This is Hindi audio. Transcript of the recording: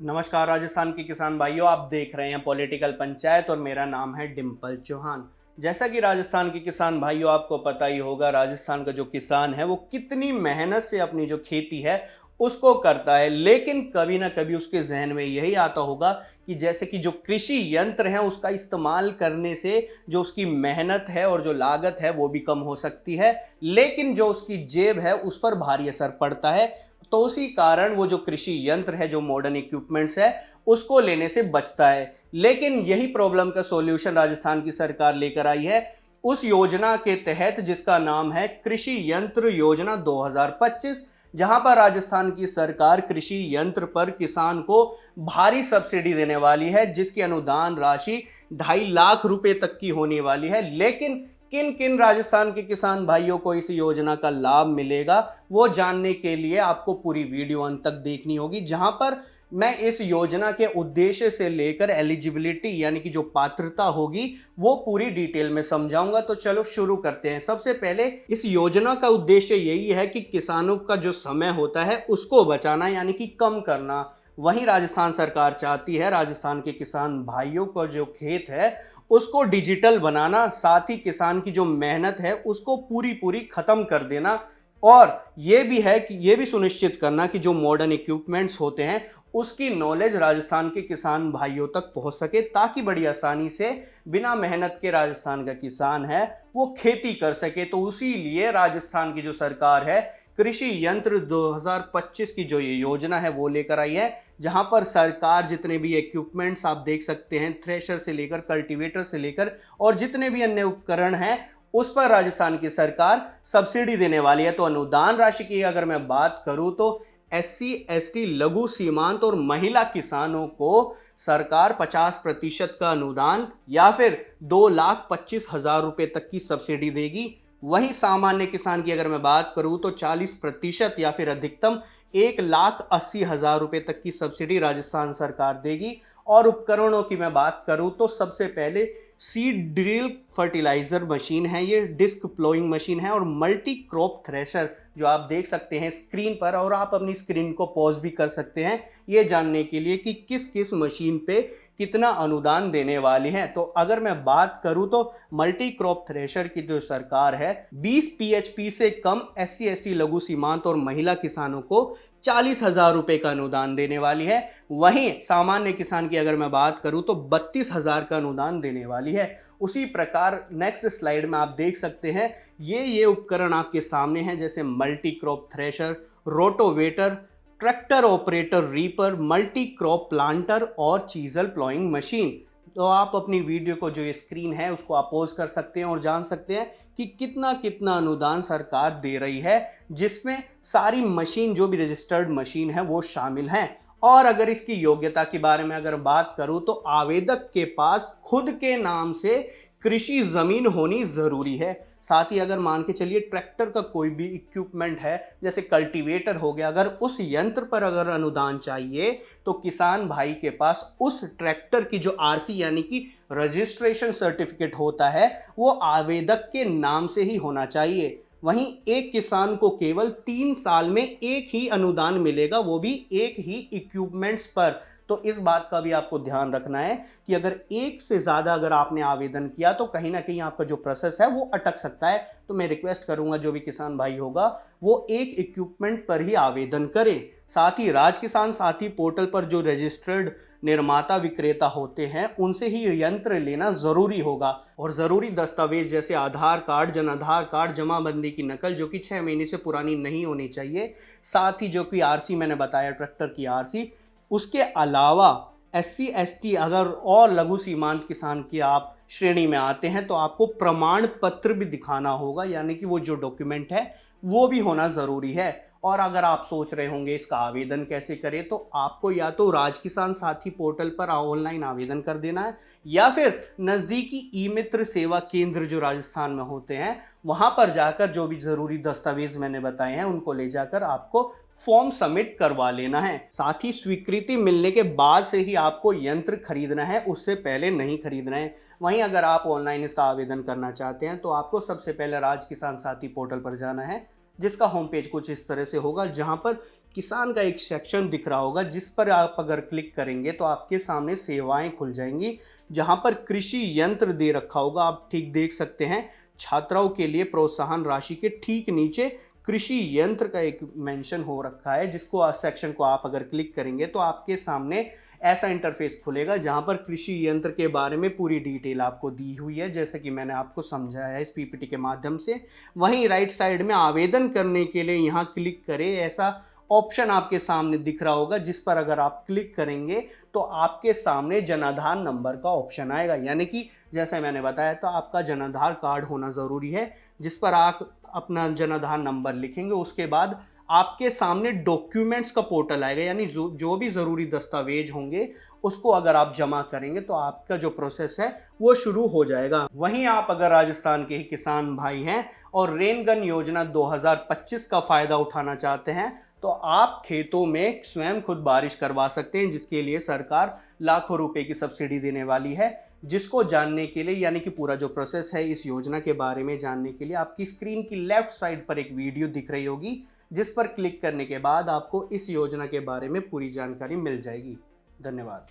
नमस्कार राजस्थान के किसान भाइयों, आप देख रहे हैं पॉलिटिकल पंचायत और मेरा नाम है डिम्पल चौहान। जैसा कि राजस्थान के किसान भाइयों आपको पता ही होगा, राजस्थान का जो किसान है वो कितनी मेहनत से अपनी जो खेती है उसको करता है, लेकिन कभी ना कभी उसके जहन में यही आता होगा कि जैसे कि जो कृषि यंत्र है उसका इस्तेमाल करने से जो उसकी मेहनत है और जो लागत है वो भी कम हो सकती है, लेकिन जो उसकी जेब है उस पर भारी असर पड़ता है। तो उसी कारण वो जो कृषि यंत्र है, जो मॉडर्न इक्विपमेंट्स है, उसको लेने से बचता है। लेकिन यही प्रॉब्लम का सॉल्यूशन राजस्थान की सरकार लेकर आई है उस योजना के तहत जिसका नाम है कृषि यंत्र योजना 2025, जहां पर राजस्थान की सरकार कृषि यंत्र पर किसान को भारी सब्सिडी देने वाली है, जिसकी अनुदान राशि 2.5 लाख रुपए तक की होने वाली है। लेकिन किन किन राजस्थान के किसान भाइयों को इस योजना का लाभ मिलेगा, वो जानने के लिए आपको पूरी वीडियो अंत तक देखनी होगी, जहां पर मैं इस योजना के उद्देश्य से लेकर एलिजिबिलिटी यानी कि जो पात्रता होगी वो पूरी डिटेल में समझाऊंगा। तो चलो शुरू करते हैं। सबसे पहले इस योजना का उद्देश्य यही है कि किसानों का जो समय होता है उसको बचाना यानी कि कम करना। वहीं राजस्थान सरकार चाहती है राजस्थान के किसान भाइयों को जो खेत है उसको डिजिटल बनाना, साथ ही किसान की जो मेहनत है उसको पूरी पूरी खत्म कर देना। और ये भी है कि ये भी सुनिश्चित करना कि जो मॉडर्न इक्विपमेंट्स होते हैं उसकी नॉलेज राजस्थान के किसान भाइयों तक पहुंच सके, ताकि बड़ी आसानी से बिना मेहनत के राजस्थान का किसान है वो खेती कर सके। तो उसी लिए राजस्थान की जो सरकार है कृषि यंत्र 2025 की जो ये योजना है वो लेकर आई है, जहां पर सरकार जितने भी इक्विपमेंट्स आप देख सकते हैं, थ्रेशर से लेकर कल्टीवेटर से लेकर और जितने भी अन्य उपकरण हैं उस पर राजस्थान की सरकार सब्सिडी देने वाली है। तो अनुदान राशि की अगर मैं बात करूं तो SC ST लघु सीमांत और महिला किसानों को सरकार 50% का अनुदान या फिर 2,25,000 रुपए तक की सब्सिडी देगी। वहीं सामान्य किसान की अगर मैं बात करूं तो 40% या फिर अधिकतम 1,80,000 रुपए तक की सब्सिडी राजस्थान सरकार देगी। और उपकरणों की मैं बात करूं तो सबसे पहले सीड ड्रिल फर्टिलाइजर मशीन है, ये डिस्क प्लोइंग मशीन है, और मल्टी क्रॉप थ्रेशर जो आप देख सकते हैं स्क्रीन पर, और आप अपनी स्क्रीन को पॉज भी कर सकते हैं ये जानने के लिए कि किस किस मशीन पे कितना अनुदान देने वाली है। तो अगर मैं बात करूं तो मल्टी क्रॉप थ्रेशर की जो सरकार है 20 PHP से कम SC ST लघु सीमांत और महिला किसानों को 40,000 रुपए का अनुदान देने वाली है। वहीं सामान्य किसान की अगर मैं बात करूं तो 32,000 का अनुदान देने वाली है। उसी प्रकार नेक्स्ट स्लाइड में आप देख सकते हैं ये उपकरण आपके सामने हैं, जैसे multi crop thresher, rotavator, tractor operator reaper, multi crop planter और चीजल प्लॉइंग मशीन। तो आप अपनी वीडियो को जो ये स्क्रीन है उसको आप पॉज कर सकते हैं और जान सकते हैं कि कितना कितना अनुदान सरकार दे रही है, जिसमें सारी मशीन जो भी रजिस्टर्ड मशीन है वो शामिल हैं। और अगर इसकी योग्यता के बारे में अगर बात करूं तो आवेदक के पास खुद के नाम से कृषि जमीन होनी जरूरी है। साथ ही अगर मान के चलिए ट्रैक्टर का कोई भी इक्विपमेंट है जैसे कल्टीवेटर हो गया, अगर उस यंत्र पर अगर अनुदान चाहिए तो किसान भाई के पास उस ट्रैक्टर की जो RC यानी कि रजिस्ट्रेशन सर्टिफिकेट होता है वो आवेदक के नाम से ही होना चाहिए। वहीं एक किसान को केवल 3 साल में एक ही अनुदान मिलेगा, वो भी एक ही इक्विपमेंट्स पर। तो इस बात का भी आपको ध्यान रखना है कि अगर एक से ज़्यादा अगर आपने आवेदन किया तो कहीं ना कहीं आपका जो प्रोसेस है वो अटक सकता है। तो मैं रिक्वेस्ट करूंगा जो भी किसान भाई होगा वो एक इक्विपमेंट पर ही आवेदन करे। साथ ही राज किसान साथी पोर्टल पर जो रजिस्टर्ड निर्माता विक्रेता होते हैं उनसे ही यंत्र लेना जरूरी होगा। और जरूरी दस्तावेज जैसे आधार कार्ड, जन आधार कार्ड, जमाबंदी की नकल जो कि 6 महीने से पुरानी नहीं होनी चाहिए। साथ ही जो कि RC मैंने बताया ट्रैक्टर की RC, उसके अलावा SC ST अगर और लघु सीमांत किसान की आप श्रेणी में आते हैं तो आपको प्रमाण पत्र भी दिखाना होगा, यानी कि वो जो डॉक्यूमेंट है वो भी होना ज़रूरी है। और अगर आप सोच रहे होंगे इसका आवेदन कैसे करें, तो आपको या तो राज किसान साथी पोर्टल पर ऑनलाइन आवेदन कर देना है या फिर नज़दीकी ई-मित्र सेवा केंद्र जो राजस्थान में होते हैं वहां पर जाकर जो भी ज़रूरी दस्तावेज मैंने बताए हैं उनको ले जाकर आपको फॉर्म सबमिट करवा लेना है। साथ ही स्वीकृति मिलने के बाद से ही आपको यंत्र खरीदना है, उससे पहले नहीं खरीदना है। वहीं अगर आप ऑनलाइन इसका आवेदन करना चाहते हैं तो आपको सबसे पहले राज किसान साथी पोर्टल पर जाना है। जिसका होम पेज कुछ इस तरह से होगा, जहां पर किसान का एक सेक्शन दिख रहा होगा, जिस पर आप अगर क्लिक करेंगे तो आपके सामने सेवाएं खुल जाएंगी, जहां पर कृषि यंत्र दे रखा होगा। आप ठीक देख सकते हैं, छात्राओं के लिए प्रोत्साहन राशि के ठीक नीचे कृषि यंत्र का एक मेंशन हो रखा है, जिसको सेक्शन को आप अगर क्लिक करेंगे तो आपके सामने ऐसा इंटरफेस खुलेगा, जहां पर कृषि यंत्र के बारे में पूरी डिटेल आपको दी हुई है, जैसे कि मैंने आपको समझाया है इस पीपीटी के माध्यम से। वहीं राइट साइड में आवेदन करने के लिए यहाँ क्लिक करें, ऐसा ऑप्शन आपके सामने दिख रहा होगा, जिस पर अगर आप क्लिक करेंगे तो आपके सामने जनाधार नंबर का ऑप्शन आएगा। यानी कि जैसे मैंने बताया था, आपका जनाधार कार्ड होना ज़रूरी है, जिस पर आप अपना जनाधार नंबर लिखेंगे। उसके बाद आपके सामने डॉक्यूमेंट्स का पोर्टल आएगा, यानी जो भी ज़रूरी दस्तावेज होंगे उसको अगर आप जमा करेंगे तो आपका जो प्रोसेस है वो शुरू हो जाएगा। वहीं आप अगर राजस्थान के ही किसान भाई हैं और रेनगन योजना 2025 का फ़ायदा उठाना चाहते हैं, तो आप खेतों में स्वयं खुद बारिश करवा सकते हैं, जिसके लिए सरकार लाखों रुपए की सब्सिडी देने वाली है। जिसको जानने के लिए, यानी कि पूरा जो प्रोसेस है इस योजना के बारे में जानने के लिए, आपकी स्क्रीन की लेफ्ट साइड पर एक वीडियो दिख रही होगी, जिस पर क्लिक करने के बाद आपको इस योजना के बारे में पूरी जानकारी मिल जाएगी। धन्यवाद।